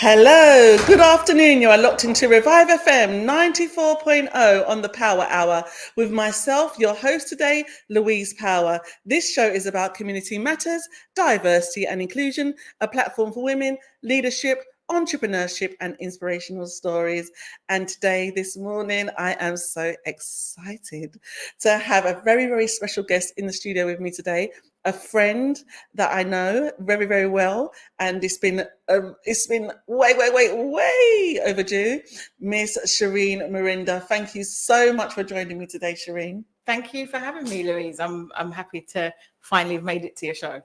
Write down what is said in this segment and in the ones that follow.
Hello, good afternoon. You are locked into Revive FM 94.0 on the Power Hour with myself, your host today, Louise Power. This show is about community matters, diversity and inclusion, a platform for women, leadership, entrepreneurship and inspirational stories. And today, this morning, I am so excited to have a very, very special guest in the studio with me today, a friend that I know very, very well, and it's been way overdue. Miss Shereen Miranda, thank you so much for joining me today, Shereen. Thank you for having me, Louise. I'm happy to finally have made it to your show.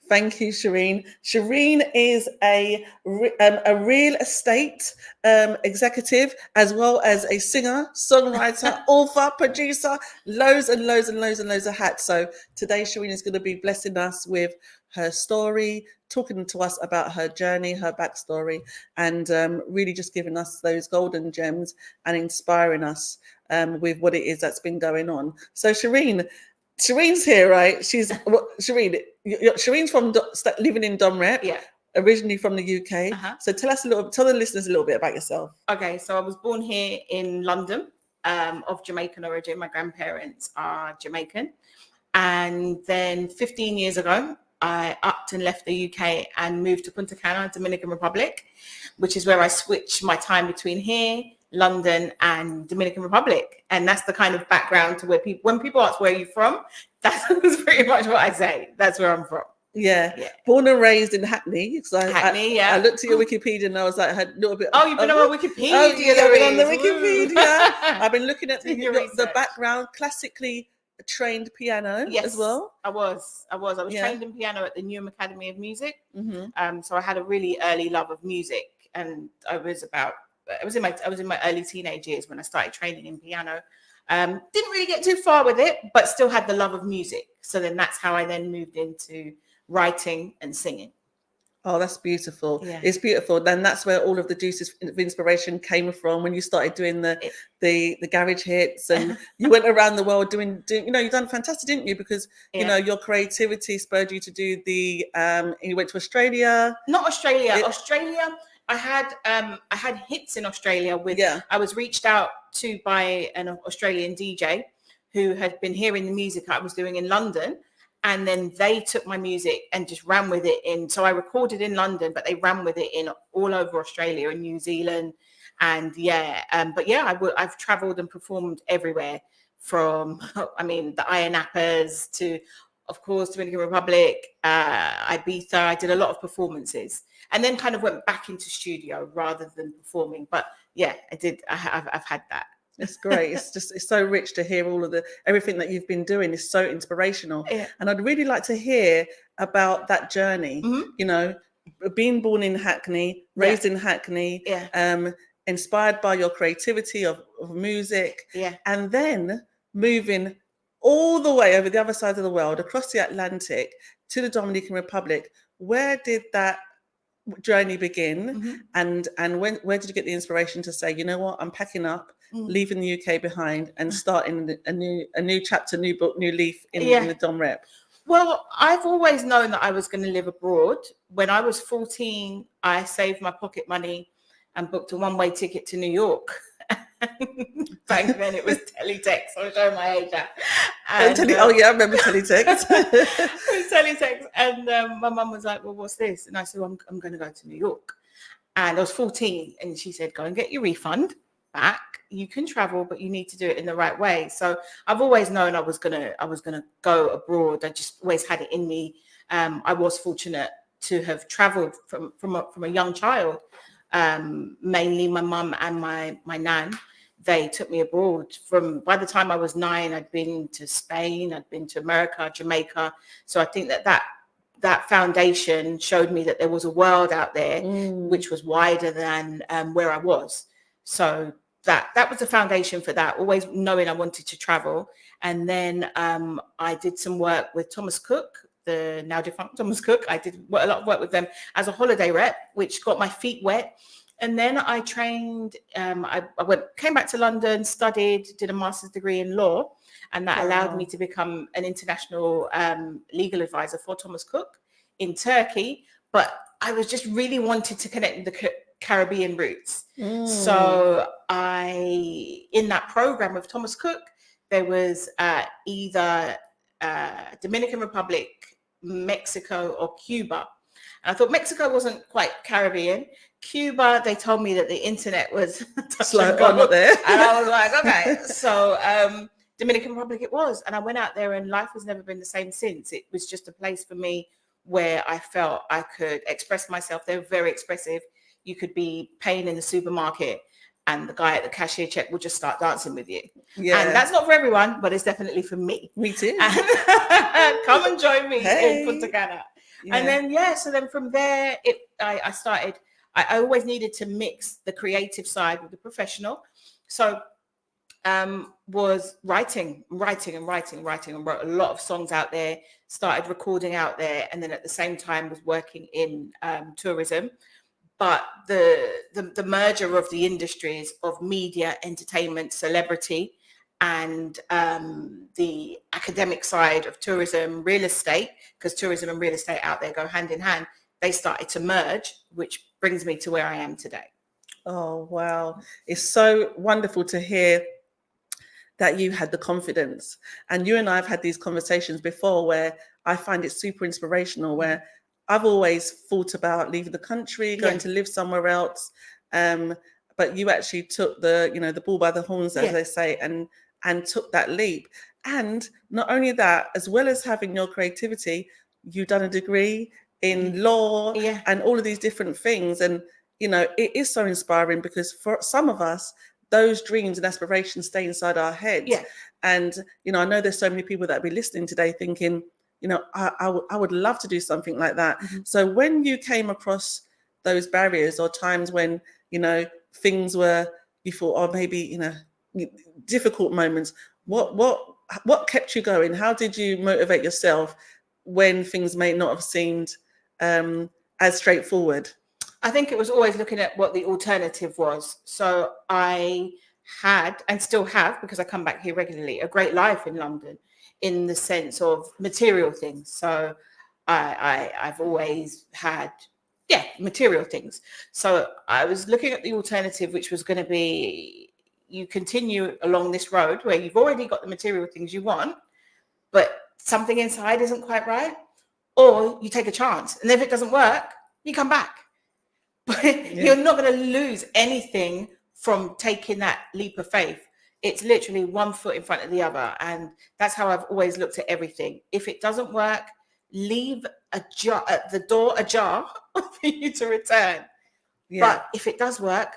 Thank you, Shereen. Shereen is a real estate executive, as well as a singer, songwriter, author, producer, loads of hats. So today, Shereen is going to be blessing us with her story, talking to us about her journey, her backstory, and really just giving us those golden gems and inspiring us with what it is that's been going on. So, Shereen's here, right? Shereen's from living in Domrep, Yeah. originally from the UK. So tell the listeners a little bit about yourself. Okay, so I was born here in London, of Jamaican origin. My grandparents are Jamaican. And then 15 years ago, I upped and left the UK and moved to Punta Cana, Dominican Republic, which is where I switched my time between here, London and Dominican Republic. And that's the kind of background to where when people ask where you're from, that's pretty much what I say. That's where I'm from. Yeah. Born and raised in Hackney. Hackney, I looked at your Wikipedia and I was like, I had a little bit. Oh, you've been on Wikipedia. Oh, yeah, I've been on the Wikipedia. I've been looking at the background, classically trained piano as well. I was trained in piano at the Newham Academy of Music. So I had a really early love of music, and I was in my early teenage years when I started training in piano. Didn't really get too far with it, but still had the love of music. So then that's how I then moved into writing and singing. Oh, that's beautiful. Yeah. It's beautiful. Then that's where all of the juices of inspiration came from when you started doing the garage hits, and you went around the world doing you've done fantastic, didn't you? Because your creativity spurred you to do you went to Australia. Not Australia. Australia. I had hits in Australia with I was reached out to by an Australian DJ who had been hearing the music I was doing in London. And then they took my music and just ran with it so I recorded in London, but they ran with it in all over Australia and New Zealand. And I've traveled and performed everywhere from, the Iron Appers to, of course, Dominican Republic, Ibiza. I did a lot of performances and then kind of went back into studio rather than performing. But yeah, I did. I've had that. It's great. It's so rich to hear everything that you've been doing is so inspirational. Yeah. And I'd really like to hear about that journey. Being born in Hackney, raised in Hackney, inspired by your creativity of music, and then moving all the way over the other side of the world, across the Atlantic to the Dominican Republic. Where did that journey begin? And where did you get the inspiration to say, you know what, I'm packing up, leaving the UK behind and starting a new chapter, new book, new leaf in the Domrep? Well, I've always known that I was going to live abroad. When I was 14, I saved my pocket money and booked a one-way ticket to New York. Back then it was teletext. I'm showing my age out. I remember teletext. It was teletext. And my mum was like, well, what's this? And I said, well, I'm going to go to New York. And I was 14. And she said, go and get your refund back. You can travel, but you need to do it in the right way. So I've always known I was gonna go abroad. I just always had it in me. I was fortunate to have traveled from a young child. Mainly my mum and my nan. They took me abroad. By the time I was 9, I'd been to Spain, I'd been to America, Jamaica. So I think that foundation showed me that there was a world out there which was wider than where I was. So that was the foundation for that, always knowing I wanted to travel. And then I did some work with Thomas Cook, the now defunct Thomas Cook. I did a lot of work with them as a holiday rep, which got my feet wet. And then I trained, came back to London, studied, did a master's degree in law, and that allowed me to become an international legal advisor for Thomas Cook in Turkey. But I was just really wanted to connect with Caribbean roots. So in that program with Thomas Cook, there was either Dominican Republic, Mexico, or Cuba. And I thought Mexico wasn't quite Caribbean. Cuba, they told me that the internet was slow or not there. And I was like, okay. So Dominican Republic it was. And I went out there and life has never been the same since. It was just a place for me where I felt I could express myself. They were very expressive. You could be paying in the supermarket and the guy at the cashier check will just start dancing with you. Yeah. And that's not for everyone, but it's definitely for me. Me too. Come and join me in Punta Cana. Yeah. And then, so then from there, I started, I always needed to mix the creative side with the professional. So was writing and wrote a lot of songs out there, started recording out there. And then at the same time was working in tourism. But the merger of the industries of media, entertainment, celebrity, and the academic side of tourism, real estate, because tourism and real estate out there go hand in hand, they started to merge, which brings me to where I am today. Oh, wow. It's so wonderful to hear that you had the confidence. And you and I have had these conversations before where I find it super inspirational, where I've always thought about leaving the country, going to live somewhere else. But you actually took the bull by the horns, as they say, and took that leap. And not only that, as well as having your creativity, you've done a degree in law and all of these different things. And, it is so inspiring because for some of us, those dreams and aspirations stay inside our heads. Yeah. And, I know there's so many people that will be listening today thinking, I would love to do something like that. Mm-hmm. So when you came across those barriers or times when, things were, you thought, or maybe, difficult moments, what kept you going? How did you motivate yourself when things may not have seemed as straightforward? I think it was always looking at what the alternative was. So I had, and still have, because I come back here regularly, a great life in London in the sense of material things. So I've always had, material things. So I was looking at the alternative, which was going to be, you continue along this road where you've already got the material things you want, but something inside isn't quite right, or you take a chance. And if it doesn't work, you come back. But you're not going to lose anything from taking that leap of faith. It's literally one foot in front of the other. And that's how I've always looked at everything. If it doesn't work, leave the door ajar for you to return. Yeah. But if it does work,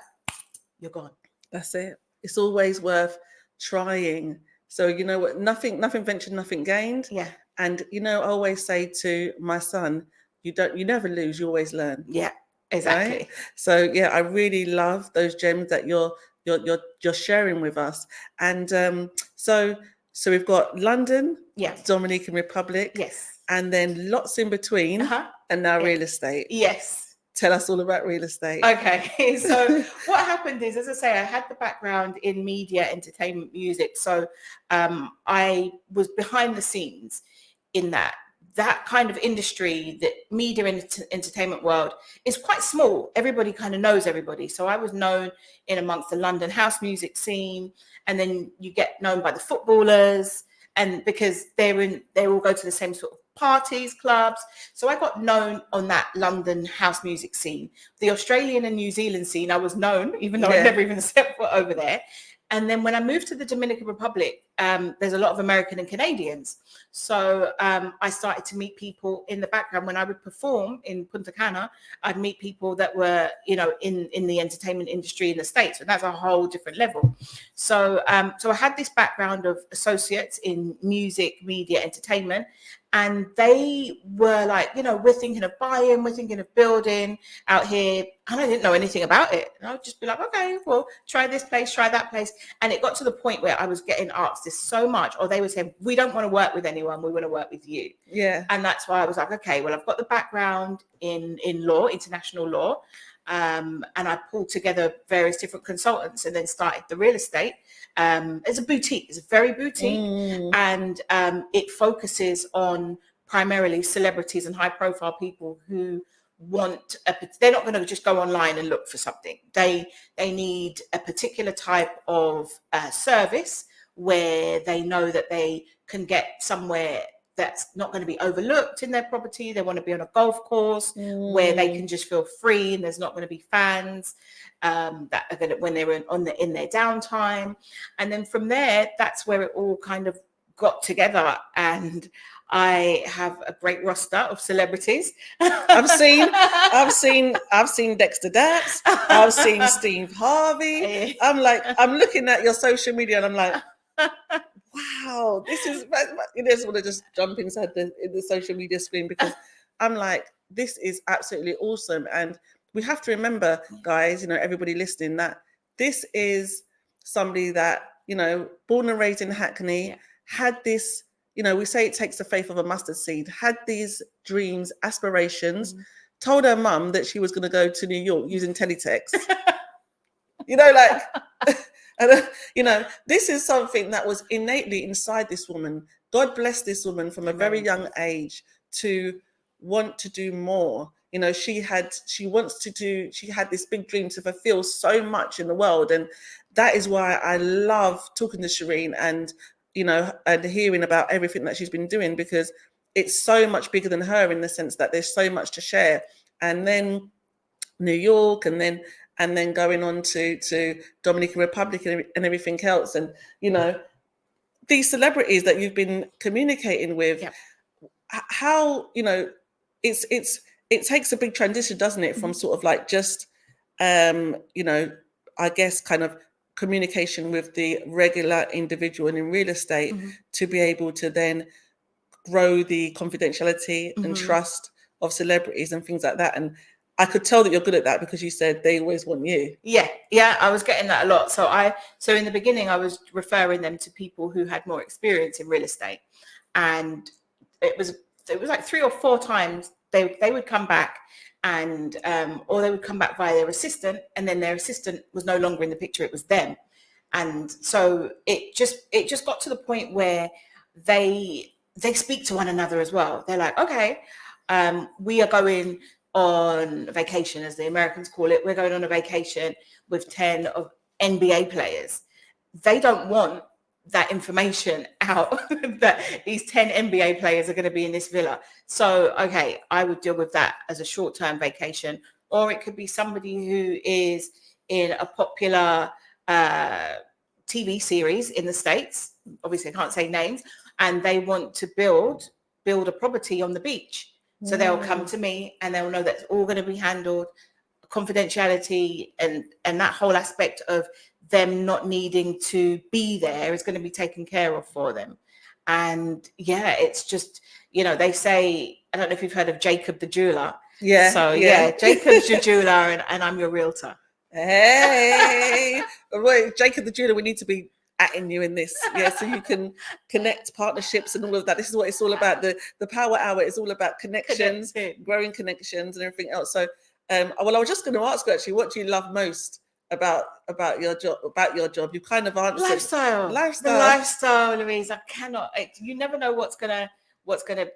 you're gone. That's it. It's always worth trying. So you know what? Nothing ventured, nothing gained. Yeah. And I always say to my son, you never lose, you always learn. Yeah. Exactly. Right? So I really love those gems that you're sharing with us. And so we've got London, Dominican Republic, and then lots in between, and now real estate. Yes. Tell us all about real estate. Okay. So what happened is, as I say, I had the background in media, entertainment, music. So I was behind the scenes in that kind of industry, the media and entertainment world is quite small. Everybody kind of knows everybody. So I was known in amongst the London house music scene, and then you get known by the footballers, and because they all go to the same sort of parties, clubs. So I got known on that London house music scene. The Australian and New Zealand scene, I was known, even though I'd never even stepped foot over there. And then when I moved to the Dominican Republic, there's a lot of American and Canadians. So I started to meet people in the background. When I would perform in Punta Cana, I'd meet people that were, in the entertainment industry in the States. And that's a whole different level. So I had this background of associates in music, media, entertainment. And they were like, we're thinking of buying, we're thinking of building out here. And I didn't know anything about it. And I would just be like, okay, well, try this place, try that place. And it got to the point where I was getting asked this so much, or they were saying, we don't want to work with anyone, we want to work with you. Yeah. And that's why I was like, okay, well, I've got the background in law, international law. And I pulled together various different consultants and then started the real estate. It's a boutique. It's a very boutique, and it focuses on primarily celebrities and high-profile people who want they're not going to just go online and look for something. They need a particular type of service where they know that they can get somewhere that's not going to be overlooked in their property. They want to be on a golf course where they can just feel free and there's not going to be fans that are going to, when they're in their downtime. And then from there, that's where it all kind of got together. And I have a great roster of celebrities. I've seen Dexter Daps. I've seen Steve Harvey. I'm looking at your social media and I'm like, wow, this is. I just want to just jump inside the social media screen because I'm like, this is absolutely awesome. And we have to remember, guys, everybody listening, that this is somebody that, born and raised in Hackney, had this, we say it takes the faith of a mustard seed, had these dreams, aspirations, told her mum that she was going to go to New York using teletext. And, this is something that was innately inside this woman. God bless this woman from a very young age to want to do more. She had this big dream to fulfill so much in the world. And that is why I love talking to Shereen and hearing about everything that she's been doing, because it's so much bigger than her in the sense that there's so much to share. And then New York, and then going on to Dominican Republic and everything else. And, these celebrities that you've been communicating with, how, it takes a big transition, doesn't it? From sort of like just, I guess kind of communication with the regular individual and in real estate to be able to then grow the confidentiality and trust of celebrities and things like that. And I could tell that you're good at that because you said they always want you. Yeah, I was getting that a lot. So in the beginning, I was referring them to people who had more experience in real estate, and it was like 3 or 4 times they would come back, and or they would come back via their assistant, and then their assistant was no longer in the picture; it was them, and so it just got to the point where they speak to one another as well. They're like, okay, we are going on vacation, as the Americans call it. We're going on a vacation with 10 of NBA players. They don't want that information out that these 10 NBA players are going to be in this villa. So, okay, I would deal with that as a short-term vacation. Or it could be somebody who is in a popular TV series in the States. Obviously, I can't say names. And they want to build a property on the beach. So they'll come to me and they'll know that it's all going to be handled, confidentiality, and that whole aspect of them not needing to be there is going to be taken care of for them. And it's just, they say, I don't know if you've heard of Jacob the jeweler. Yeah. So Jacob's your jeweler and I'm your realtor. Hey, wait, Jacob the jeweler, we need to be atting you in this, so you can connect partnerships and all of that. This is what it's all about. The Power Hour is all about connections, growing connections, and everything else. So, I was just going to ask you actually, what do you love most about your job? You kind of answered lifestyle. The lifestyle, Louise. I cannot. You never know what's gonna.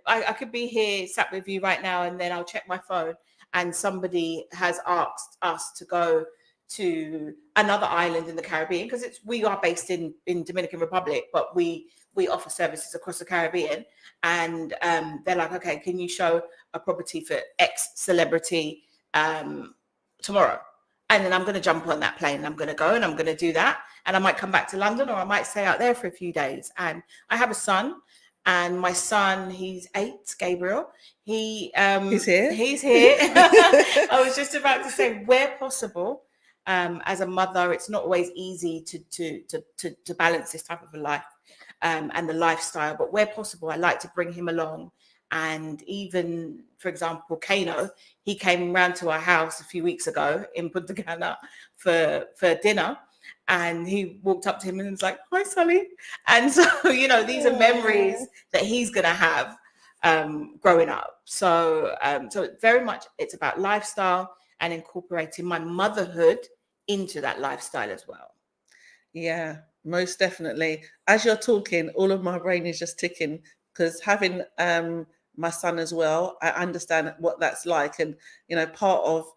I could be here sat with you right now, and then I'll check my phone, and somebody has asked us to go to another island in the Caribbean, because we are based in Dominican Republic, but we offer services across the Caribbean. And they're like, okay, can you show a property for X celebrity tomorrow? And then I'm going to jump on that plane and I'm going to go and I'm going to do that. And I might come back to London, or I might stay out there for a few days. And I have a son, and my son, he's 8, Gabriel. He's here. I was just about to say, where possible, as a mother, it's not always easy to balance this type of a life and the lifestyle, but where possible, I like to bring him along. And even, for example, Kano, he came round to our house a few weeks ago in Punta Cana for dinner, and he walked up to him and was like, "Hi, Sully." And so, these are memories that he's going to have growing up. So very much it's about lifestyle and incorporating my motherhood into that lifestyle as well. Yeah, most definitely. As you're talking, all of my brain is just ticking, because having my son as well. I understand what that's like. And, part of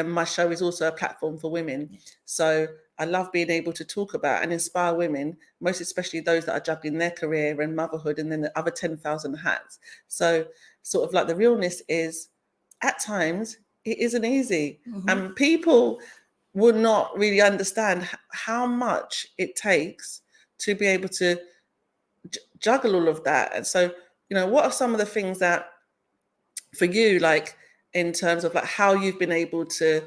my show is also a platform for women. So I love being able to talk about and inspire women, most especially those that are juggling their career and motherhood and then the other 10,000 hats. So sort of like the realness is, at times, it isn't easy. And people will not really understand how much it takes to be able to juggle all of that. And so, what are some of the things that for you, like in terms of like how you've been able to,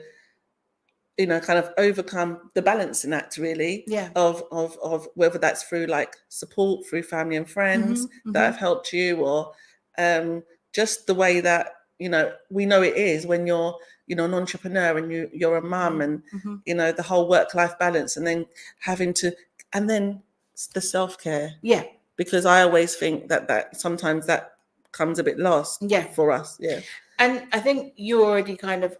kind of overcome the balancing act, really, of whether that's through like support through family and friends that have helped you, or just the way that, we know it is when you're, an entrepreneur and you're a mum and, the whole work-life balance, and then and then the self-care. Yeah. Because I always think that sometimes that comes a bit lost for us. Yeah. And I think you already kind of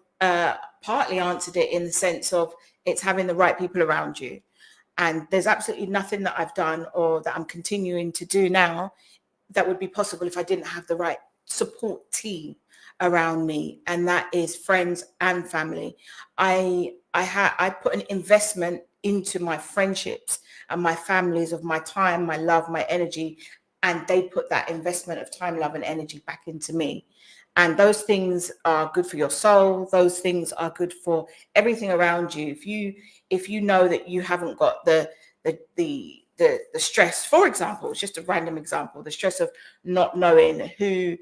partly answered it in the sense of it's having the right people around you. And there's absolutely nothing that I've done or that I'm continuing to do now that would be possible if I didn't have the right support team around me. And that is friends and family. I put an investment into my friendships and my families of my time, my love, my energy, and they put that investment of time, love, and energy back into me. And those things are good for your soul. Those things are good for everything around you. If you know that you haven't got the stress, for example, it's just a random example, the stress of not knowing who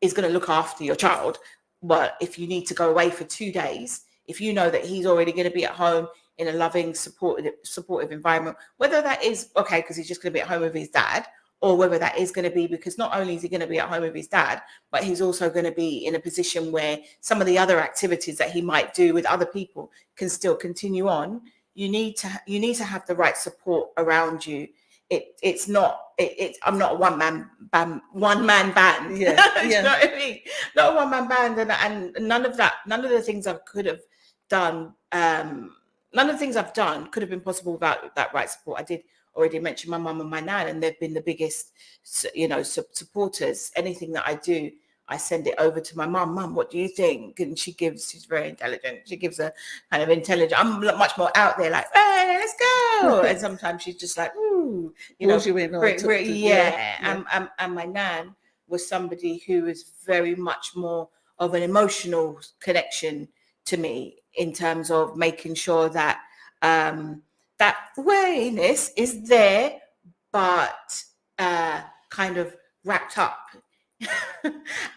is going to look after your child. But if you need to go away for 2 days, if you know that he's already going to be at home in a loving, supportive environment, whether that is okay because he's just going to be at home with his dad, or whether that is going to be because not only is he going to be at home with his dad, but he's also going to be in a position where some of the other activities that he might do with other people can still continue on. You need to have the right support around you. I'm not a one man band. Yeah. You know what I mean? Not a one man band, and none of the things I could have done, none of the things I've done could have been possible without that right support. I did already mention my mum and my nan, and they've been the biggest, supporters. Anything that I do, I send it over to my mum. Mum, what do you think? And she's very intelligent. She gives a kind of intelligent. I'm much more out there, like, hey, let's go. And sometimes she's just like, ooh, And my nan was somebody who was very much more of an emotional connection to me in terms of making sure that that awareness is there, but kind of wrapped up.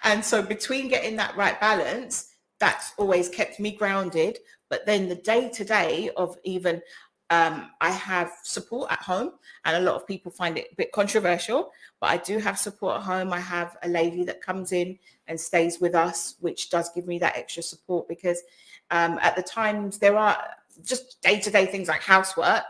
And so between getting that right balance, that's always kept me grounded. But then the day-to-day of even, I have support at home, and a lot of people find it a bit controversial, but I do have support at home. I have a lady that comes in and stays with us, which does give me that extra support, because at the times there are just day-to-day things like housework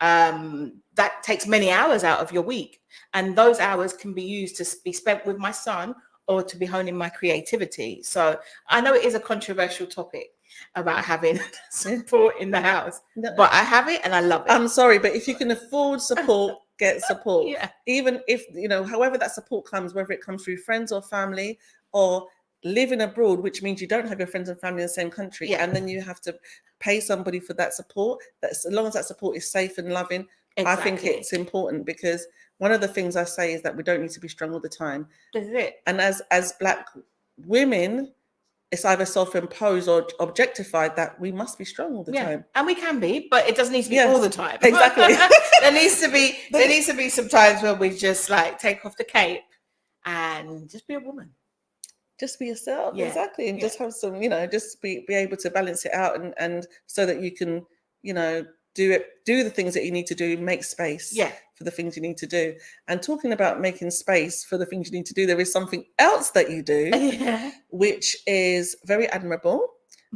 that takes many hours out of your week, and those hours can be used to be spent with my son or to be honing my creativity. So I know it is a controversial topic about having support in the house, but I have it and I love it. I'm sorry, but if you can afford support, get support. Even if, however that support comes, whether it comes through friends or family, or living abroad, which means you don't have your friends and family in the same country, and then you have to pay somebody for that support. As long as that support is safe and loving, I think it's important, because one of the things I say is that we don't need to be strong all the time. That's it. And as Black women, it's either self-imposed or objectified that we must be strong all the time. And we can be, but it doesn't need to be all the time. Exactly. there needs to be some times where we just like take off the cape and just be a woman. Just be yourself, exactly, and just have some, just be able to balance it out, and so that you can, do the things that you need to do, make space for the things you need to do. And talking about making space for the things you need to do, there is something else that you do, which is very admirable.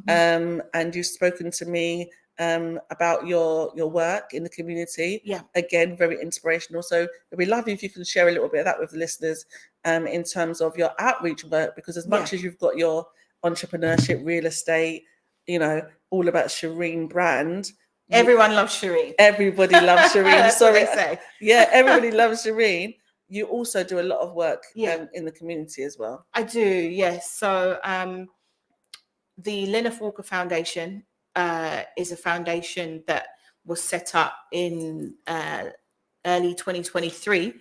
And you've spoken to me about your work in the community. Again, very inspirational. So we love you if you can share a little bit of that with the listeners in terms of your outreach work, because as much as you've got your entrepreneurship, real estate, all about Shereen brand. Everyone loves Shereen. Everybody loves Shereen. That's Sorry. what they say. Yeah, everybody loves Shereen. you also do a lot of work in the community as well. I do, yes. So the Lynette Walker Foundation is a foundation that was set up in early 2023,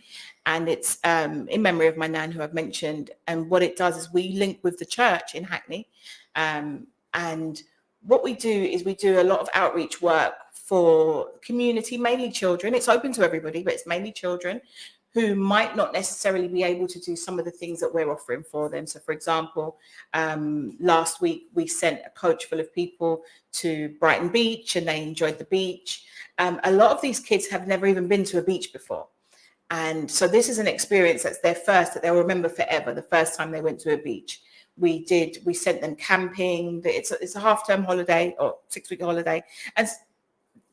and it's in memory of my nan, who I've mentioned. And what it does is we link with the church in Hackney, and what we do is we do a lot of outreach work for community, mainly children. It's open to everybody, but it's mainly children who might not necessarily be able to do some of the things that we're offering for them. So, for example, last week we sent a coach full of people to Brighton Beach, and they enjoyed the beach. A lot of these kids have never even been to a beach before. And so this is an experience that's their first, that they'll remember forever, the first time they went to a beach. We sent them camping. It's a half-term holiday or 6-week holiday. And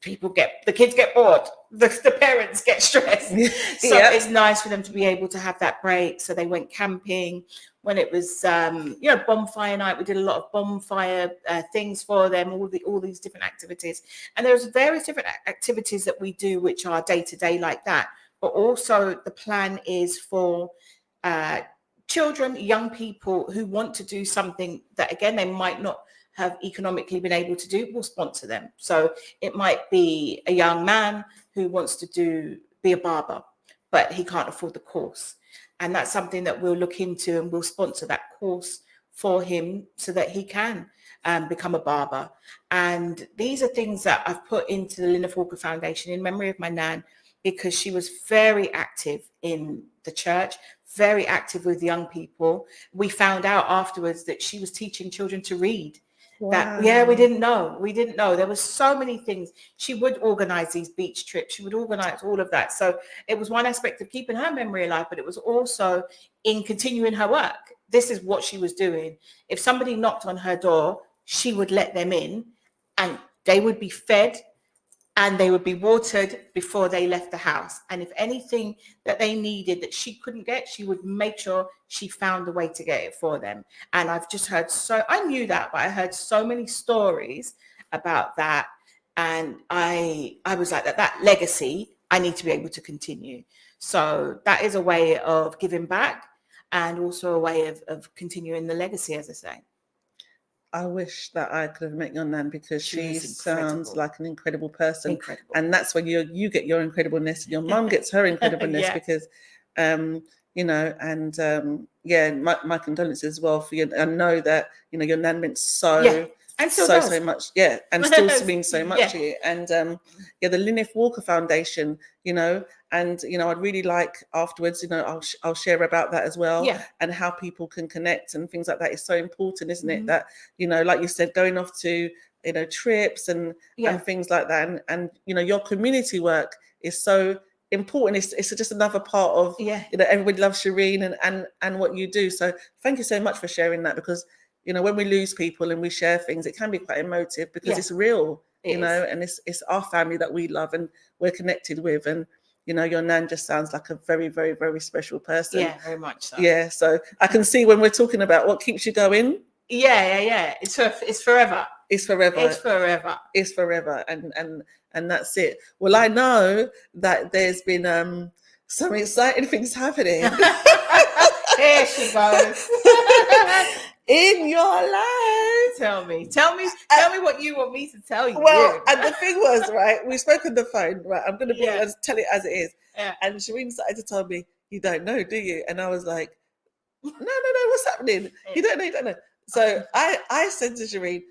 the kids get bored. The parents get stressed. So it's nice for them to be able to have that break. So they went camping. When it was, bonfire night, we did a lot of bonfire things for them, all these different activities. And there's various different activities that we do, which are day-to-day like that. But also the plan is for children, young people who want to do something that, again, they might not have economically been able to do, we'll sponsor them. So it might be a young man who wants to be a barber, but he can't afford the course. And that's something that we'll look into, and we'll sponsor that course for him so that he can become a barber. And these are things that I've put into the Lynette Walker Foundation in memory of my nan, because she was very active in the church, very active with young people. We found out afterwards that she was teaching children to read. Wow. We didn't know. There were so many things. She would organize these beach trips. She would organize all of that. So it was one aspect of keeping her memory alive, but it was also in continuing her work. This is what she was doing. If somebody knocked on her door, she would let them in, and they would be fed and they would be watered before they left the house. And if anything that they needed that she couldn't get, she would make sure she found a way to get it for them. And I've just heard I knew that, but I heard so many stories about that. And I was like, that legacy, I need to be able to continue. So that is a way of giving back, and also a way of continuing the legacy, as I say. I wish that I could have met your nan, because she sounds like an incredible person. Incredible. And that's when you get your incredibleness, and your mum gets her incredibleness, because, my condolences as well for you. I know that, your nan meant so much. Yeah. And still means so much to you. And the Lynette Walker Foundation, and I'd really like afterwards, I'll share about that as well, and how people can connect and things like that is so important, isn't it? That, like you said, going off to trips and things like that, and your community work is so important. It's just another part of everybody loves Shereen and what you do. So thank you so much for sharing that, because when we lose people and we share things, it can be quite emotive, because it's real, and it's our family that we love and we're connected with. And your nan just sounds like a very, very, very special person. Yeah, very much so. Yeah, so I can see when we're talking about what keeps you going. Yeah. It's forever. It's forever. It's forever. It's forever. And that's it. Well, I know that there's been some exciting things happening. Here she goes. In your life. Tell me what you want me to tell you. Well, and the thing was, right, we spoke on the phone, right? I'm going to tell it as it is. Yeah. And Shereen started to tell me, you don't know, do you? And I was like, no, what's happening? You don't know. So I said to Shereen,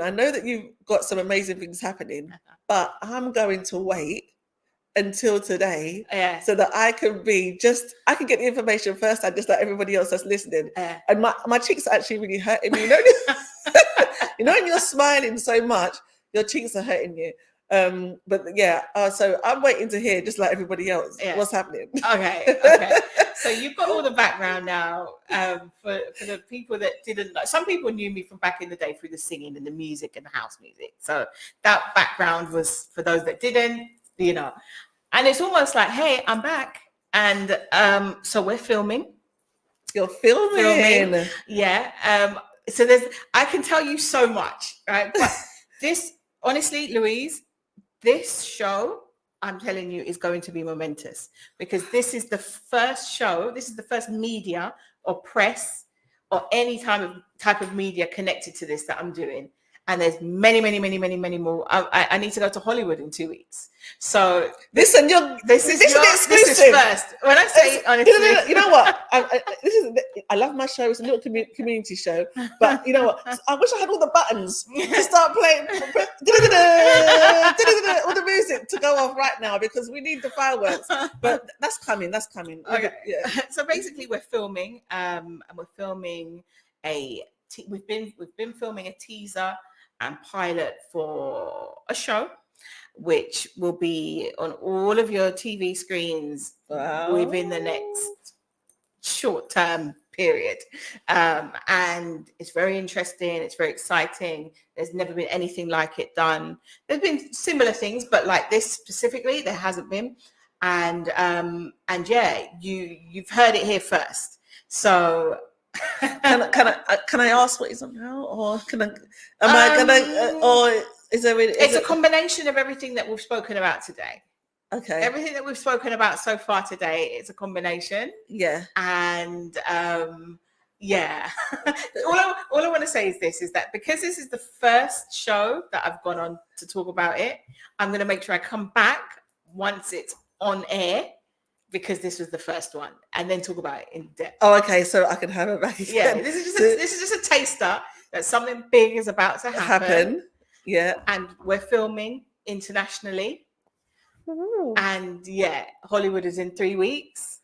I know that you've got some amazing things happening, but I'm going to wait until today, so that I can get the information first, and just like everybody else that's listening. And my cheeks are actually really hurting me. When you're smiling so much, your cheeks are hurting you. So I'm waiting to hear, just like everybody else, what's happening. Okay. So you've got all the background now. For the people that didn't know, some people knew me from back in the day through the singing and the music and the house music. So that background was for those that didn't. And it's almost like, hey, I'm back. And so we're filming. You're filming. Yeah. So I can tell you so much, right? But this, honestly, Louise, this show I'm telling you, is going to be momentous, because this is the first show, this is the first media or press or any type of media connected to this that I'm doing. And there's many, many, many, many, many more. I need to go to Hollywood in 2 weeks. So listen, this is exclusive. This is first. When I say honestly, you know what? I love my show. It's a little community show, but you know what? I wish I had all the buttons to start playing all the music to go off right now, because we need the fireworks. But that's coming. That's coming. Okay. Yeah. So basically, we're filming, and we're filming we've been filming a teaser and pilot for a show, which will be on all of your TV screens within the next short-term period. And it's very interesting. It's very exciting. There's never been anything like it done. There's been similar things, but like this specifically, there hasn't been. And yeah, you've heard it here first. So can I ask what is on now, or or is there? It's a combination of everything that we've spoken about today. Okay. Everything that we've spoken about so far today, it's a combination. Yeah. And yeah. all I want to say is this, is that because this is the first show that I've gone on to talk about it, I'm going to make sure I come back once it's on air, because this was the first one, and then talk about it in depth. Oh, okay. So I can have it back again. Yeah, this is just a taster that something big is about to happen. Yeah. And we're filming internationally. Ooh. And yeah, Hollywood is in 3 weeks.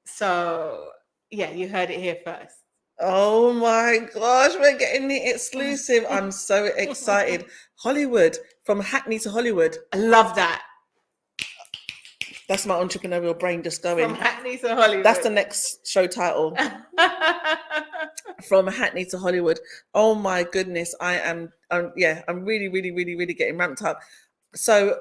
So yeah, you heard it here first. Oh my gosh, we're getting the exclusive. I'm so excited. Hollywood, from Hackney to Hollywood. I love that. That's my entrepreneurial brain just going. From Hackney to Hollywood. That's the next show title. From Hackney to Hollywood. Oh my goodness. I'm really, really, really, really getting ramped up. So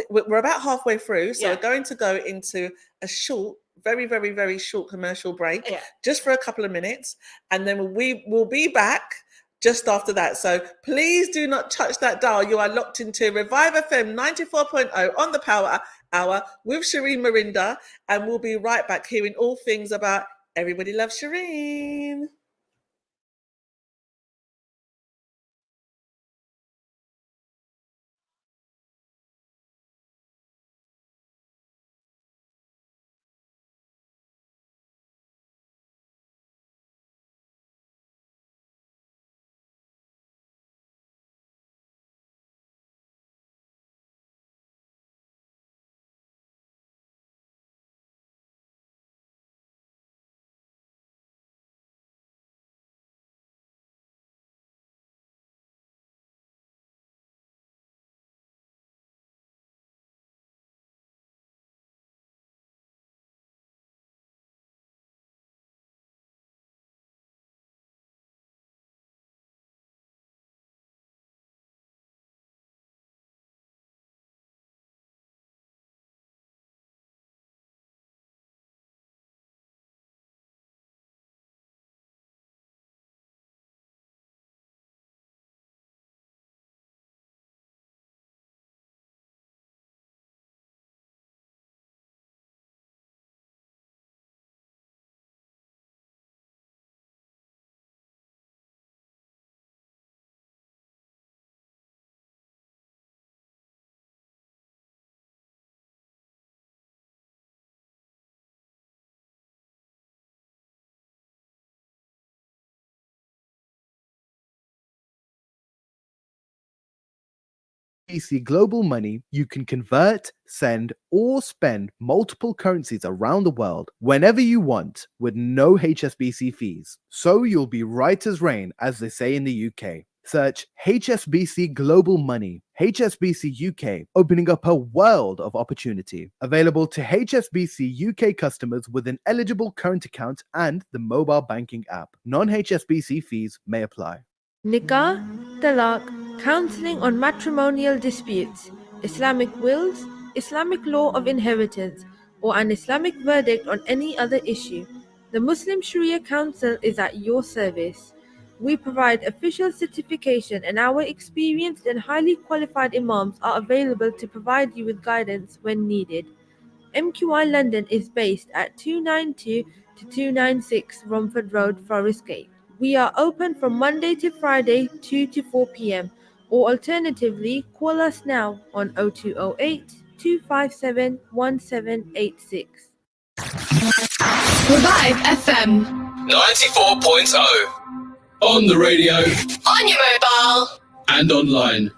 we're about halfway through. So we're going to go into a short, very, very, very short commercial break, just for a couple of minutes. And then we will be back just after that. So please do not touch that dial. You are locked into Revive FM 94.0 on the Power Hour with Shereen Miranda, and we'll be right back hearing all things about Everybody Loves Shereen. HSBC Global Money, you can convert, send, or spend multiple currencies around the world whenever you want with no HSBC fees. So you'll be right as rain, as they say in the UK. Search HSBC Global Money, HSBC UK, opening up a world of opportunity. Available to HSBC UK customers with an eligible current account and the mobile banking app. Non-HSBC fees may apply. Nikah, talaq, counseling on matrimonial disputes, Islamic wills, Islamic law of inheritance, or an Islamic verdict on any other issue. The Muslim Sharia Council is at your service. We provide official certification, and our experienced and highly qualified imams are available to provide you with guidance when needed. MQI London is based at 292 to 296 Romford Road, Forest Gate. We are open from Monday to Friday, 2 to 4 p.m. Or alternatively, call us now on 0208 257 1786. Revive FM 94.0. On the radio. on your mobile. And online.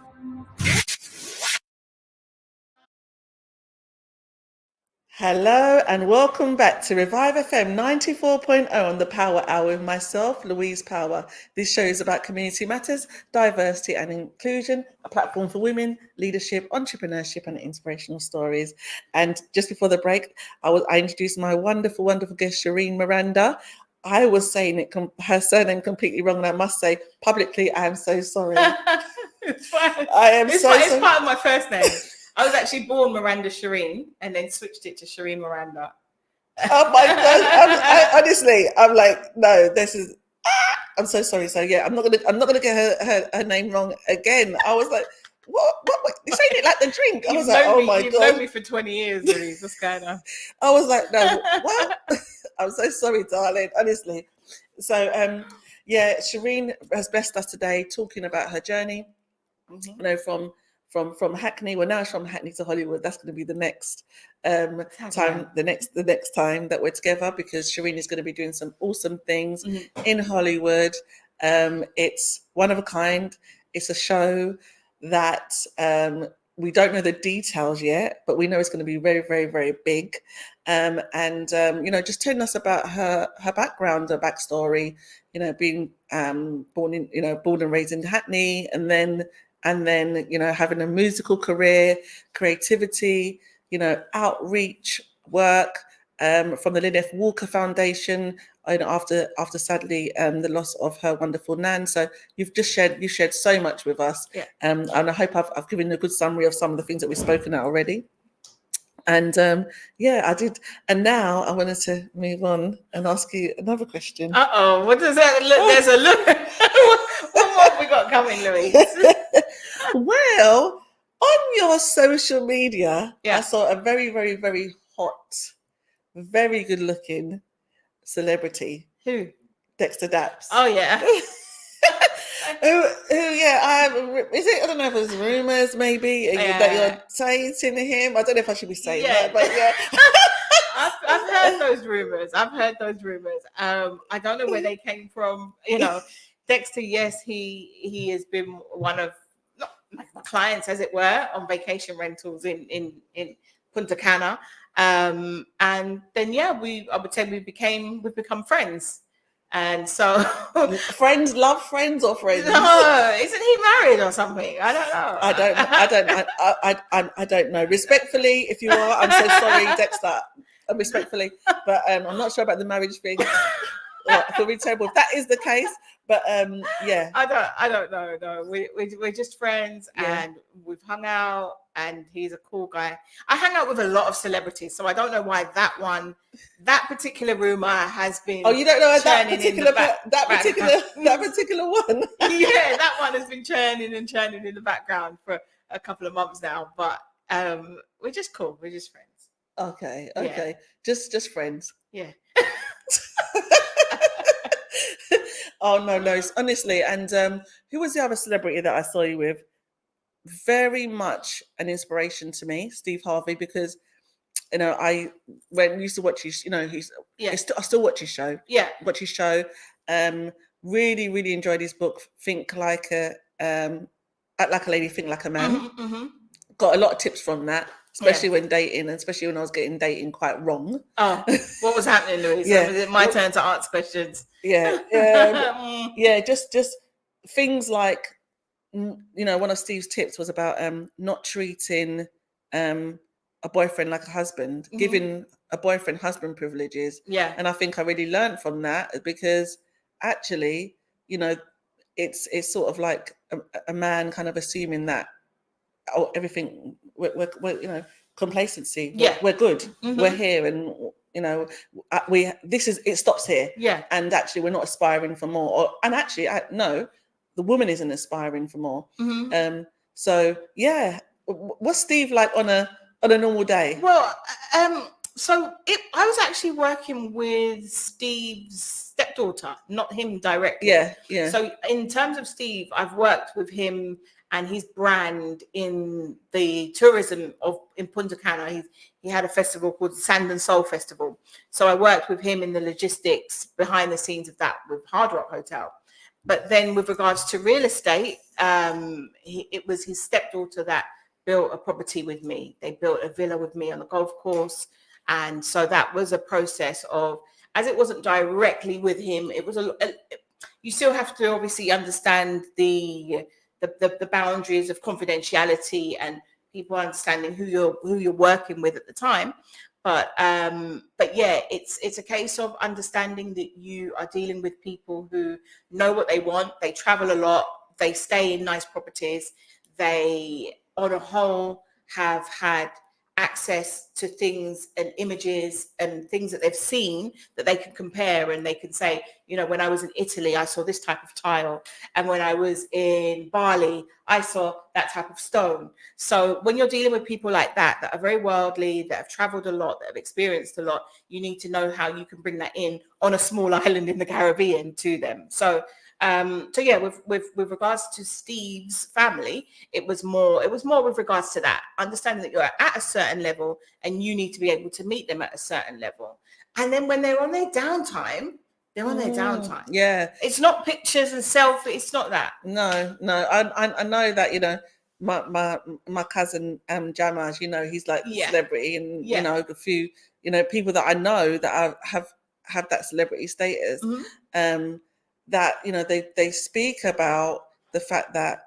Hello and welcome back to Revive FM 94.0 on the Power Hour with myself, Louise Power. This show is about community matters, diversity and inclusion, a platform for women, leadership, entrepreneurship and inspirational stories. And just before the break, I introduced my wonderful, wonderful guest, Shereen Miranda. I was saying her surname completely wrong, and I must say publicly, I am so sorry. It's fine. I am It's so fine. sorry. It's part of my first name. I was actually born Miranda Shereen and then switched it to Shereen Miranda. Oh my God! Honestly, I'm like, no, this is. I'm so sorry. So yeah, I'm not gonna get her name wrong again. I was like, what? You're saying it like the drink. I was like, oh my You've God. known me for 20 years, Louise. What's going on? I was like, no, what? I'm so sorry, darling. Honestly. So yeah, Shereen has blessed us today talking about her journey. You know, from Hackney. Well, now it's from Hackney to Hollywood. That's going to be the next time, the next time that we're together, because Shereen is going to be doing some awesome things in Hollywood. It's one of a kind. It's a show that we don't know the details yet, but we know it's going to be very, very, very big. And you know, just telling us about her background, her backstory. You know, being born and raised in Hackney, and then you know, having a musical career, creativity, you know, outreach work from the Lynn F. Walker Foundation. And after sadly the loss of her wonderful nan. So you shared so much with us. Yeah. And I hope I've given you a good summary of some of the things that we've spoken about already. And yeah, I did. And now I wanted to move on and ask you another question. What does that look? There's a look. What more have we got coming, Louise? Well, on your social media, Yeah. I saw a very, very, very hot, very good looking celebrity. Who? Dexter Daps. Oh, yeah. Who is it? I don't know if it's rumors maybe that you're dating him. I don't know if I should be saying that, but yeah. I've heard those rumors. I don't know where they came from. You know, Dexter, yes, he has been one of my clients, as it were, on vacation rentals in Punta Cana. And then I would say we've become friends. And so friends love friends or friends? No, isn't he married or something? I don't know. I don't know. Respectfully, if you are, I'm so sorry, Dexter. Respectfully, but I'm not sure about the marriage thing. It will be terrible if that is the case. But yeah, I don't know. No, we're just friends, and we've hung out, and he's a cool guy. I hang out with a lot of celebrities, so I don't know why that particular rumor has been. Oh, you don't know that particular one? Yeah, that one has been churning in the background for a couple of months now. But we're just cool. We're just friends. Okay. Yeah. Just friends. Yeah. Oh no, honestly. And who was the other celebrity that I saw you with? Very much an inspiration to me, Steve Harvey, because you know I used to watch his, you know, I still watch his show. Yeah, watch his show. Really, really enjoyed his book. Think like act like a lady, think like a man. Got a lot of tips from that. Especially when dating, and especially when I was getting dating quite wrong. Oh, what was happening, Louise? Yeah. Was it my turn to ask questions? Yeah. Just things like, you know, one of Steve's tips was about not treating a boyfriend like a husband, giving a boyfriend husband privileges. Yeah. And I think I really learned from that, because actually, you know, it's sort of like a man kind of assuming that everything we're you know, complacency. We're good. We're here, and it stops here. Yeah. And actually we're not aspiring for more, and actually no, the woman isn't aspiring for more. So yeah, what's Steve like on a normal day? Well, so I was actually working with Steve's stepdaughter, not him directly. Yeah. So in terms of Steve, I've worked with him and his brand in the tourism in Punta Cana. He had a festival called Sand and Soul Festival. So I worked with him in the logistics behind the scenes of that with Hard Rock Hotel. But then with regards to real estate, it was his stepdaughter that built a property with me. They built a villa with me on the golf course. And so that was a process of, as it wasn't directly with him, it was you still have to obviously understand the boundaries of confidentiality and people understanding who you're working with at the time. But yeah, it's a case of understanding that you are dealing with people who know what they want. They travel a lot. They stay in nice properties. They, on a whole, have had access to things and images and things that they've seen that they can compare, and they can say, when I was in Italy, I saw this type of tile, and when I was in Bali, I saw that type of stone. So when you're dealing with people like that are very worldly, that have traveled a lot, that have experienced a lot, you need to know how you can bring that in on a small island in the Caribbean to them. So yeah, with regards to Steve's family, it was more with regards to that, understanding that you're at a certain level and you need to be able to meet them at a certain level. And then when they're on their downtime, they're on their downtime. Yeah, it's not pictures and selfies. It's not that. No. I know that my cousin Jamal, he's like a celebrity, and a few people that I know that have that celebrity status. That they speak about the fact that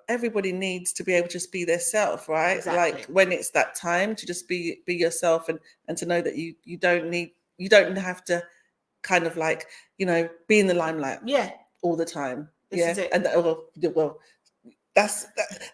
everybody needs to be able to just be their self, right? Exactly. Like when it's that time to just be yourself, and to know that you don't have to kind of like be in the limelight all the time. This is it. And well that's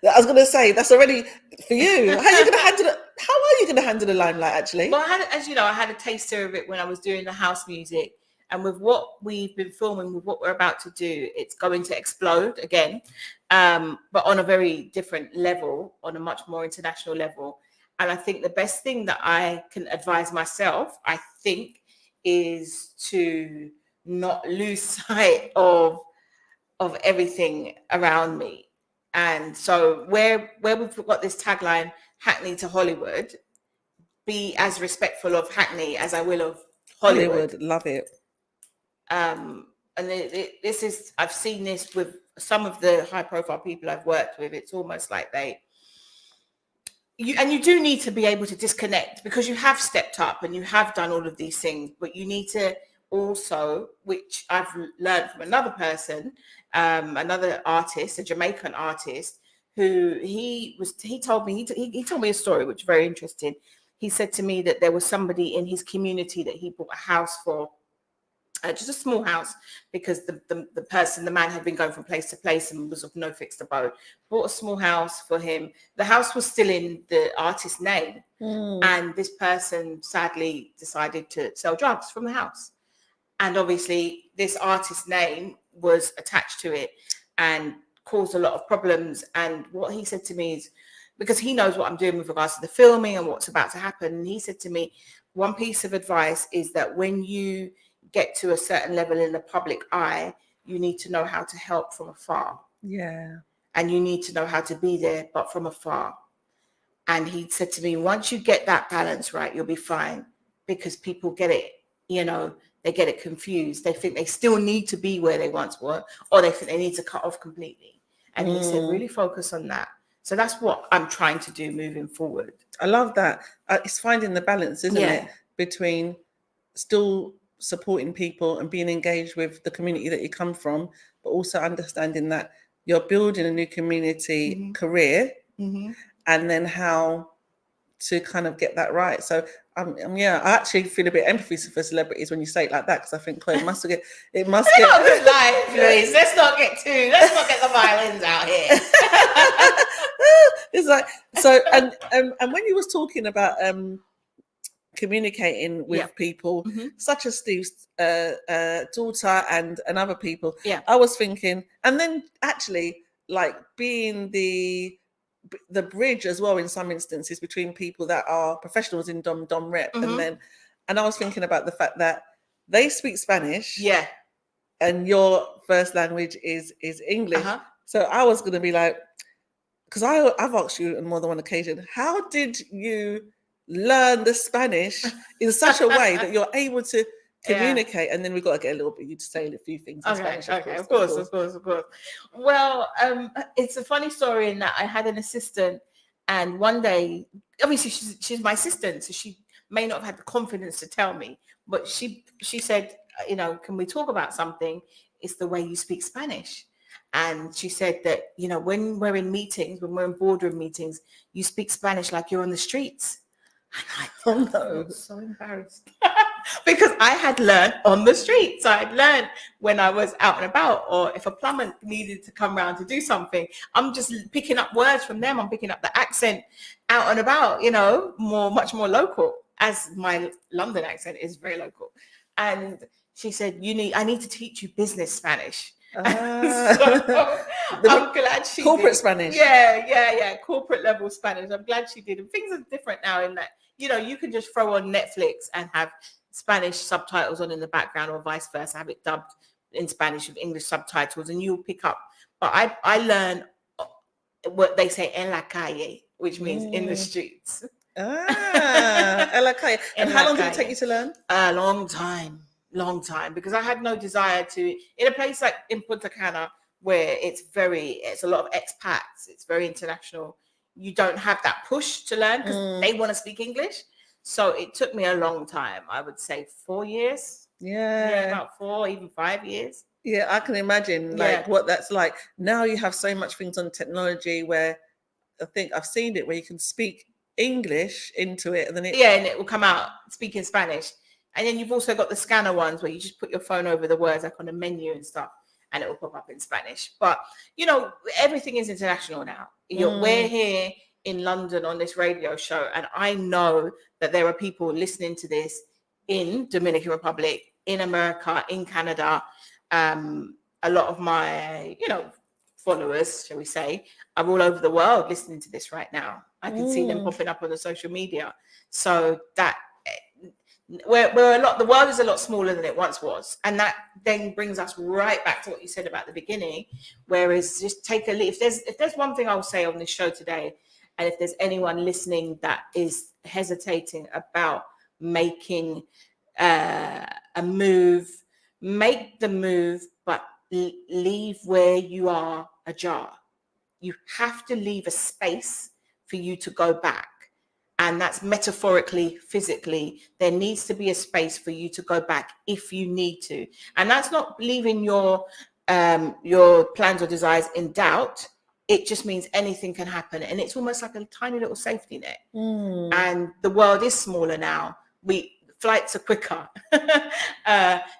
I was gonna say that's already for you. How are you gonna handle the limelight, actually? Well, I had a taster of it when I was doing the house music. And with what we've been filming, with what we're about to do, it's going to explode again, but on a very different level, on a much more international level. And I think the best thing that I can advise myself, I think, is to not lose sight of everything around me. And so where we've got this tagline, Hackney to Hollywood, be as respectful of Hackney as I will of Hollywood. Love it. And this is, I've seen this with some of the high profile people I've worked with. It's almost like you do need to be able to disconnect, because you have stepped up and you have done all of these things, but you need to also, which I've learned from another person, another artist, a Jamaican artist, who he told me a story which is very interesting. He said to me that there was somebody in his community that he bought a house for, just a small house, because the man had been going from place to place and was of no fixed abode. Bought a small house for him. The house was still in the artist's name, and this person sadly decided to sell drugs from the house. And obviously this artist's name was attached to it and caused a lot of problems. And what he said to me is, because he knows what I'm doing with regards to the filming and what's about to happen, and he said to me, one piece of advice is that when you get to a certain level in the public eye, you need to know how to help from afar. Yeah. And you need to know how to be there, but from afar. And he said to me, once you get that balance right, you'll be fine, because people get it, they get it confused. They think they still need to be where they once were, or they think they need to cut off completely. And he said, really focus on that. So that's what I'm trying to do moving forward. I love that. It's finding the balance, isn't it? Between still supporting people and being engaged with the community that you come from, but also understanding that you're building a new community career, and then how to kind of get that right. So I actually feel a bit empathy for celebrities when you say it like that, because I think it must get not good life, Louise. Let's not get the violins out here. It's like, so and when you was talking about communicating with Yeah. people, Mhm. such as Steve's daughter and other people. Yeah. I was thinking, and then actually like being the bridge as well in some instances between people that are professionals in dom rep, Mhm. and I was thinking about the fact that they speak Spanish, Yeah. and your first language is English. Uh-huh. So I was going to be like, because I've asked you on more than one occasion, how did you learn the Spanish in such a way that you're able to communicate? And then we've got to get a little bit, you to say a few things in Spanish. Of course. Well, it's a funny story in that I had an assistant, and one day, obviously she's my assistant, so she may not have had the confidence to tell me, but she said, can we talk about something? It's the way you speak Spanish. And she said that, when we're in meetings, when we're in boardroom meetings, you speak Spanish like you're on the streets. And I was so embarrassed because I had learned on the streets. I had learned when I was out and about, or if a plumber needed to come around to do something, I'm just picking up words from them. I'm picking up the accent out and about, much more local, as my London accent is very local. And she said, I need to teach you business Spanish. So I'm glad she corporate did. Spanish. Yeah. Corporate level Spanish. I'm glad she did. And things are different now in that, you can just throw on Netflix and have Spanish subtitles on in the background, or vice versa, have it dubbed in Spanish with English subtitles, and you'll pick up. But I learned what they say en la calle, which means in the streets. En la calle. And how long did it take you to learn? A long time, because I had no desire to, in a place like in Punta Cana, where it's a lot of expats, it's very international. You don't have that push to learn because they want to speak English. So it took me a long time. I would say 4 years. Yeah, about 4, even 5 years. Yeah, I can imagine what that's like. Now you have so much things on technology where I think I've seen it where you can speak English into it, and then and it will come out speaking Spanish. And then you've also got the scanner ones where you just put your phone over the words like on a menu and stuff, and it will pop up in Spanish. But everything is international now. We're here in London on this radio show, and I know that there are people listening to this in Dominican Republic, in America, in Canada. A lot of my followers, shall we say, are all over the world listening to this right now. I can see them popping up on the social media. So that we're a lot, the world is a lot smaller than it once was. And that then brings us right back to what you said about the beginning, whereas just take a leap. If there's one thing I'll say on this show today, and if there's anyone listening that is hesitating about making a move, make the move, but leave where you are ajar. You have to leave a space for you to go back. And that's metaphorically, physically. There needs to be a space for you to go back if you need to. And that's not leaving your plans or desires in doubt. It just means anything can happen. And it's almost like a tiny little safety net. And the world is smaller now. Flights are quicker.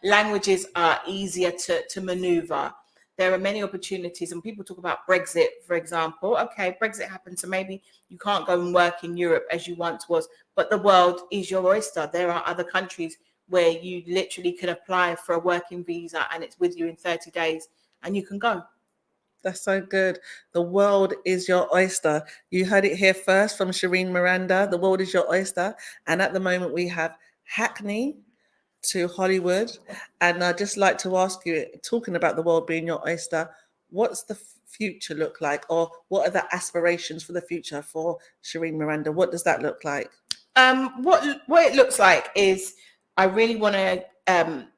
Languages are easier to maneuver. There are many opportunities, and people talk about Brexit, for example. Okay, Brexit happened, so maybe you can't go and work in Europe as you once was, but the world is your oyster. There are other countries where you literally can apply for a working visa and it's with you in 30 days and you can go. That's so good. The world is your oyster. You heard it here first from Shereen Miranda. The world is your oyster. And at the moment we have Hackney to Hollywood. And I'd just like to ask you, talking about the world being your oyster, what's the future look like? Or what are the aspirations for the future for Shereen Miranda? What does that look like? What it looks like is I really want to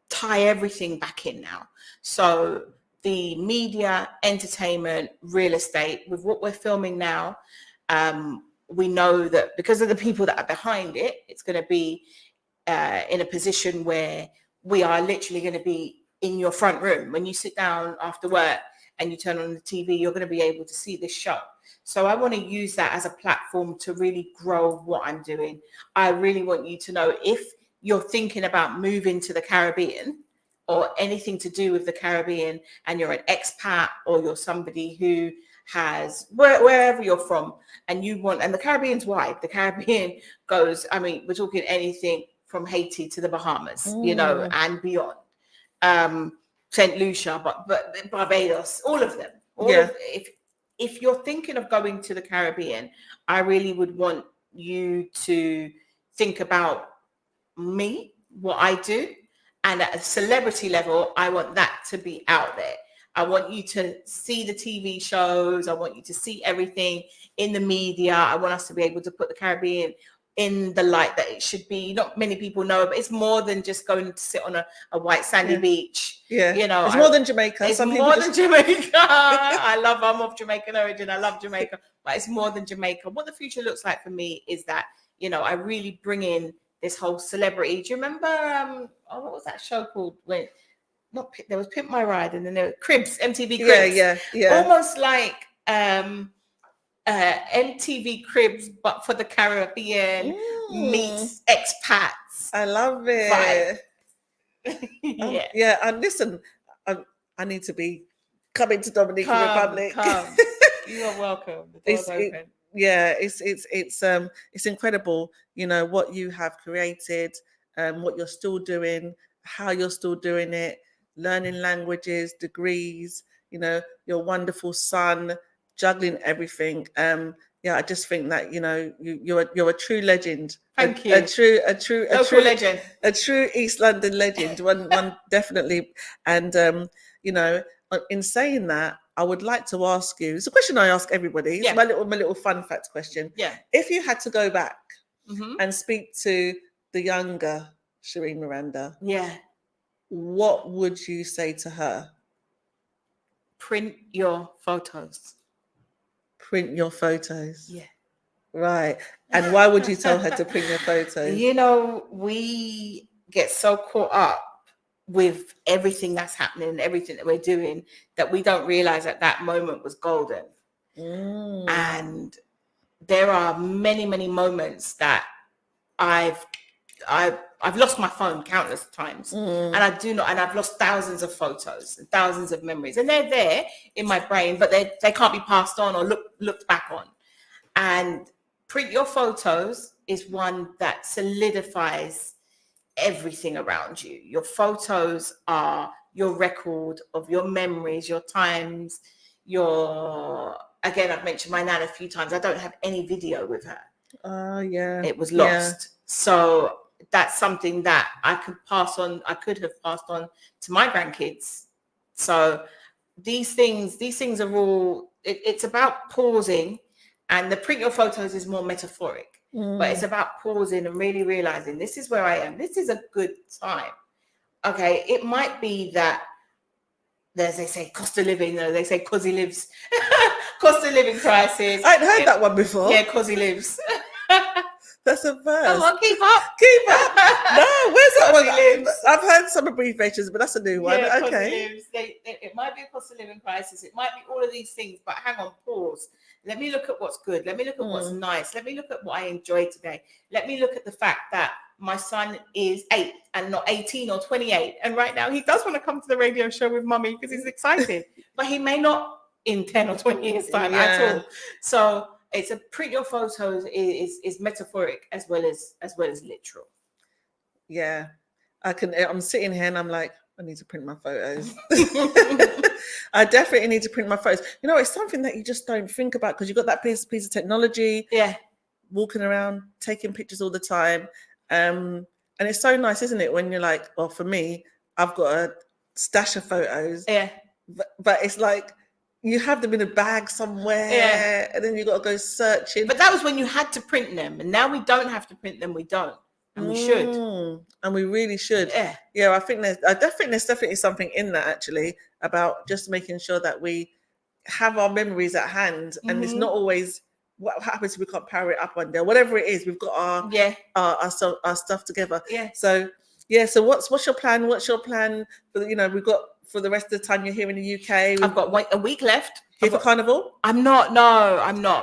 tie everything back in now. So the media, entertainment, real estate, with what we're filming now, we know that because of the people that are behind it, it's going to be in a position where we are literally going to be in your front room. When you sit down after work and you turn on the TV, you're going to be able to see this show. So I want to use that as a platform to really grow what I'm doing. I really want you to know, if you're thinking about moving to the Caribbean or anything to do with the Caribbean, and you're an expat or you're somebody who has wherever you're from, and you want, and the Caribbean's wide. The Caribbean goes, I mean, we're talking anything from Haiti to the Bahamas, you know, and beyond. St. Lucia, but Barbados, all of them. If you're thinking of going to the Caribbean, I really would want you to think about me, what I do, and at a celebrity level, I want that to be out there. I want you to see the TV shows. I want you to see everything in the media. I want us to be able to put the Caribbean in the light that it should be. Not many people know, but it's more than just going to sit on a white sandy beach. Yeah, you know, it's more than Jamaica. It's more than Jamaica. I'm of Jamaican origin. I love Jamaica, but it's more than Jamaica. What the future looks like for me is that, you know, I really bring in this whole celebrity. Do you remember? What was that show called? There was Pimp My Ride, and then there were Cribs, MTV Cribs. Yeah. Almost like MTV Cribs, but for the Caribbean meets expats. I love it. And listen, I need to be coming to Dominican Republic. Come. You are welcome. The door's open. It's incredible, you know, what you have created, what you're still doing, how you're still doing it, learning languages, degrees, you know, your wonderful son, juggling everything. I just think that, you know, you're a true legend. Thank you. A true legend. A true East London legend. one definitely. And you know, in saying that, I would like to ask you. It's a question I ask everybody. It's my little fun fact question. Yeah. If you had to go back and speak to the younger Shereen Miranda, what would you say to her? Print your photos. Print your photos. Yeah. Right. And why would you tell her to print your photos? You know, we get so caught up with everything that's happening and everything that we're doing that we don't realize that that moment was golden. And there are many, many moments that I've lost my phone countless times, and I've lost thousands of photos and thousands of memories, and they're there in my brain, but they can't be passed on or looked back on. And print your photos is one that solidifies everything around you. Your photos are your record of your memories, your times, again, I've mentioned my nan a few times. I don't have any video with her. Oh, yeah. It was lost. So that's something that I could have passed on to my grandkids. So these things are all, it's about pausing, and the print your photos is more metaphoric, but it's about pausing and really realizing this is where I am. This is a good time. Okay. It might be that, as they say, cost of living, they say cause he lives, cost of living crisis. I'd heard that one before. Yeah, cause he lives. That's a verse. Come on, keep up. No, where's that one? I've heard some abbreviations, but that's a new one. Yeah, okay. It might be a cost of living crisis. It might be all of these things, but hang on, pause. Let me look at what's good. Let me look at what's nice. Let me look at what I enjoy today. Let me look at the fact that my son is 8 and not 18 or 28. And right now he does want to come to the radio show with mummy because he's excited, but he may not in 10 or 20 years time at all. So it's a print your photos is metaphoric as well as literal. Yeah. I'm sitting here and I'm like, I need to print my photos. I definitely need to print my photos. You know, it's something that you just don't think about because you've got that piece of technology. Yeah. Walking around, taking pictures all the time. And it's so nice, isn't it? When you're like, well, for me, I've got a stash of photos. Yeah. But it's like, you have them in a bag somewhere, and then you got to go searching. But that was when you had to print them, and now we don't have to print them. We don't, and we should, and we really should. Yeah. I think there's definitely something in that actually about just making sure that we have our memories at hand, and it's not always what happens if we can't power it up one day. Whatever it is, we've got our stuff together. Yeah. So what's your plan? What's your plan for we've got. For the rest of the time you're here in the UK? I've got a week left. Here for Carnival? I'm not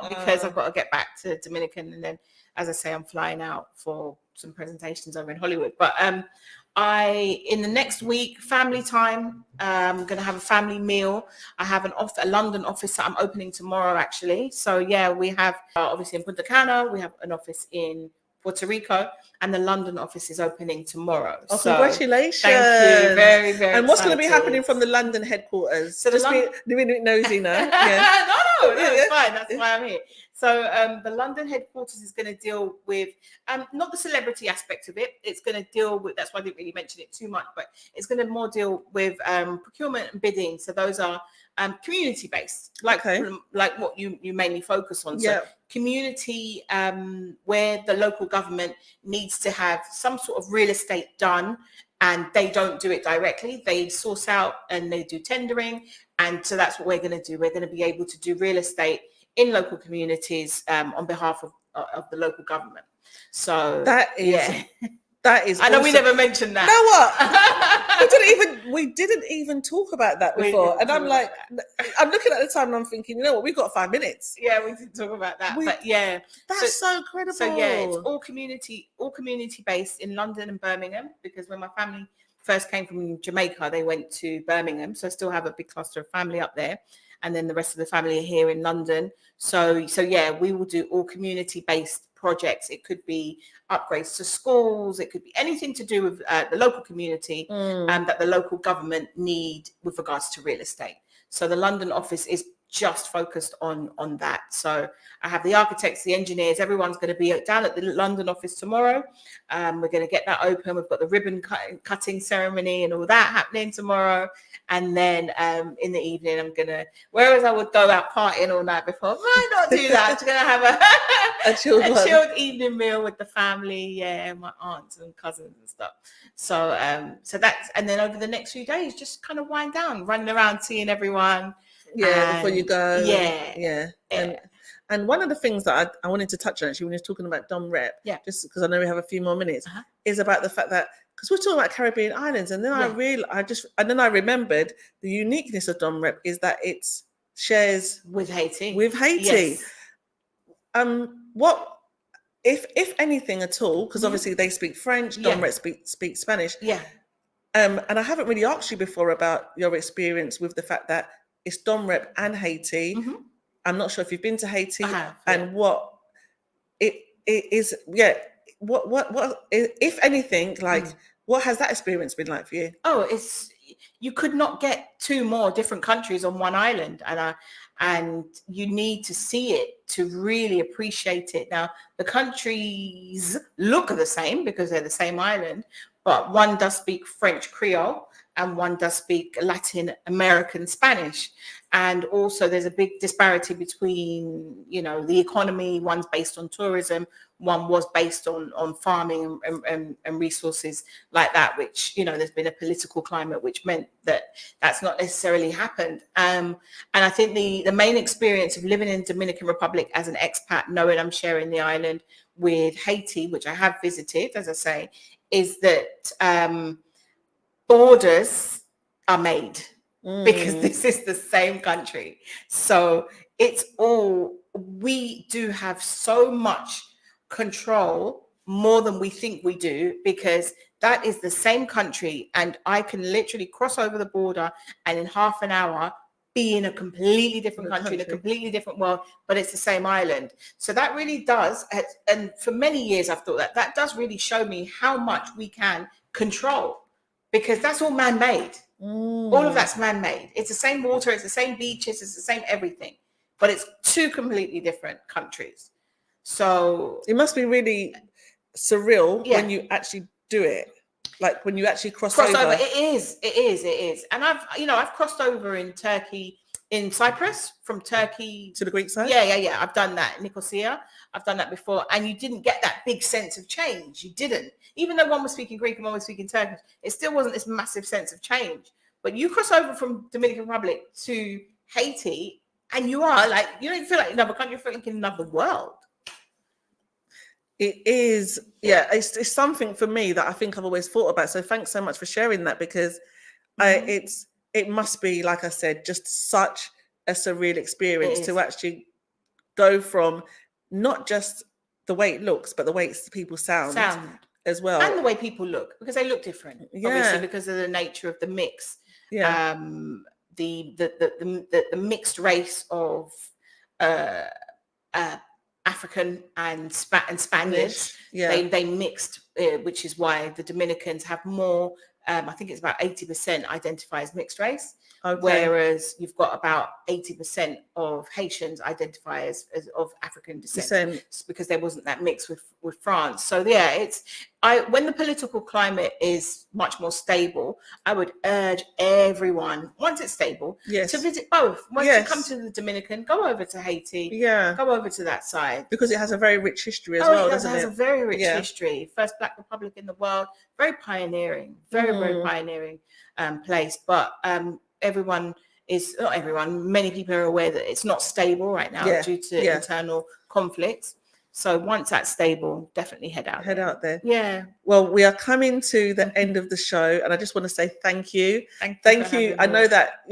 because I've got to get back to Dominican. And then, as I say, I'm flying out for some presentations over in Hollywood. But in the next week, family time, I'm going to have a family meal. I have a London office that I'm opening tomorrow, actually. So yeah, we have obviously in Punta Cana, we have an office in Puerto Rico, and the London office is opening tomorrow. Oh, so congratulations. Thank you. Very, very And what's going to be excited. happening from the London headquarters? So Just being nosy now. Yeah. no, it's fine. That's why I'm here. So the London headquarters is going to deal with not the celebrity aspect of it. It's going to deal with, that's why I didn't really mention it too much, but it's going to more deal with procurement and bidding. So those are community based, like what you mainly focus on. So community where the local government needs to have some sort of real estate done, and they don't do it directly. They source out and they do tendering. And so that's what we're going to do. We're going to be able to do real estate in local communities on behalf of the local government. So that is I know awesome. We never mentioned that. You know what? we didn't even talk about that before. And I'm like, I'm looking at the time and I'm thinking, you know what, we've got 5 minutes. Yeah, we didn't talk about that. But yeah. That's so incredible. So yeah, it's all community based in London and Birmingham, because when my family first came from Jamaica, they went to Birmingham. So I still have a big cluster of family up there. And then the rest of the family are here in London. So yeah, we will do all community-based projects. It could be upgrades to schools. It could be anything to do with the local community that the local government need with regards to real estate. So the London office is just focused on that. So I have the architects, the engineers, everyone's going to be down at the London office tomorrow. We're going to get that open. We've got the ribbon cutting ceremony and all that happening tomorrow. And then in the evening, I'm going to, whereas I would go out partying all night before, I might not do that. I'm just going to have a chilled evening meal with the family, my aunts and cousins and stuff. So that's, and then over the next few days, just kind of wind down, running around, seeing everyone. Before you go. And one of the things that I wanted to touch on, actually, when you're talking about Dom Rep, just because I know we have a few more minutes, is about the fact that, because we're talking about Caribbean islands, and then I remembered the uniqueness of Dom Rep is that it shares with Haiti. Yes. What, if anything at all, because obviously they speak French, Dom Rep speak Spanish. And I haven't really asked you before about your experience with the fact that it's Dom Rep and Haiti. I'm not sure if you've been to Haiti, and what it is. What if anything, like what has that experience been like for you? Oh, you could not get 2 more different countries on one island, and you need to see it to really appreciate it. Now, the countries look the same because they're the same island, but one does speak French Creole and one does speak Latin American Spanish. And also there's a big disparity between, the economy. One's based on tourism, one was based on farming and resources like that, which, there's been a political climate which meant that's not necessarily happened. And I think the main experience of living in Dominican Republic as an expat, knowing I'm sharing the island with Haiti, which I have visited, as I say, is that borders are made because this is the same country. So we do have so much control, more than we think we do, because that is the same country, and I can literally cross over the border and in half an hour be in a completely different country, in a completely different world, but it's the same island. So that really does, and for many years I've thought that does really show me how much we can control, because that's all man-made. All of that's man-made. It's the same water, it's the same beaches, it's the same everything, but it's 2 completely different countries. So it must be really surreal when you actually do it. Like when you actually cross over. It is. And I've crossed over in Turkey, in Cyprus, from Turkey to the Greek side. Yeah. I've done that. Nicosia. I've done that before. And you didn't get that big sense of change. You didn't. Even though one was speaking Greek and one was speaking Turkish, it still wasn't this massive sense of change. But you cross over from Dominican Republic to Haiti, and you are like, you don't feel like another country, you feel like in another world. It is, it's something for me that I think I've always thought about. So thanks so much for sharing that, because it must be, like I said, just such a surreal experience to actually go from not just the way it looks, but the way people sound. as well. And the way people look, because they look different, Yeah. obviously, because of the nature of the mix. Yeah. The mixed race of African and Spaniards. Yeah. They mixed, which is why the Dominicans have more. I think it's about 80% identify as mixed race. Okay. Whereas you've got about 80% of Haitians identify as of African descent, because there wasn't that mix with France. So yeah, when the political climate is much more stable, I would urge everyone, once it's stable, to visit both. Once you come to the Dominican, go over to Haiti, go over to that side, because it has a very rich history as well. It has a very rich history. First Black Republic in the world, very pioneering, very pioneering place. But many people are aware that it's not stable right now due to internal conflicts. So once that's stable, definitely head out there. Yeah. Well, we are coming to the end of the show, and I just want to say thank you. Thank you. I know that,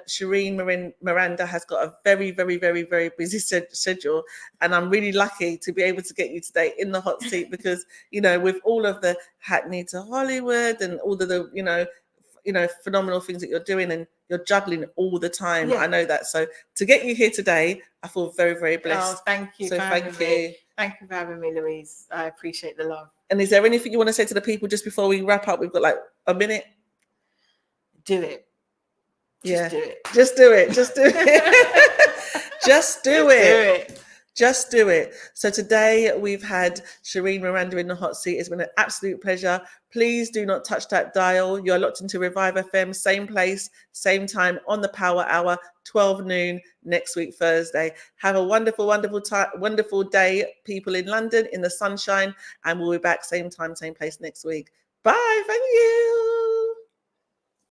Shereen Miranda has got a very, very, very, very busy schedule, and I'm really lucky to be able to get you today in the hot seat because, with all of the Hackney to Hollywood and all of the, phenomenal things that you're doing, and you're juggling all the time. Yeah. I know that. So to get you here today, I feel very, very blessed. Oh, thank you. So thank you. Thank you for having me, Louise. I appreciate the love. And is there anything you want to say to the people just before we wrap up? We've got like a minute. Do it. Just do it. Just do it. Just do it. Just do it. Just do it. So today we've had Shereen Miranda in the hot seat. It's been an absolute pleasure. Please do not touch that dial. You're locked into Revive FM, same place, same time on the Power Hour, 12 noon next week, Thursday. Have a wonderful, wonderful time, wonderful day, people in London, in the sunshine. And we'll be back same time, same place next week. Bye. Thank you.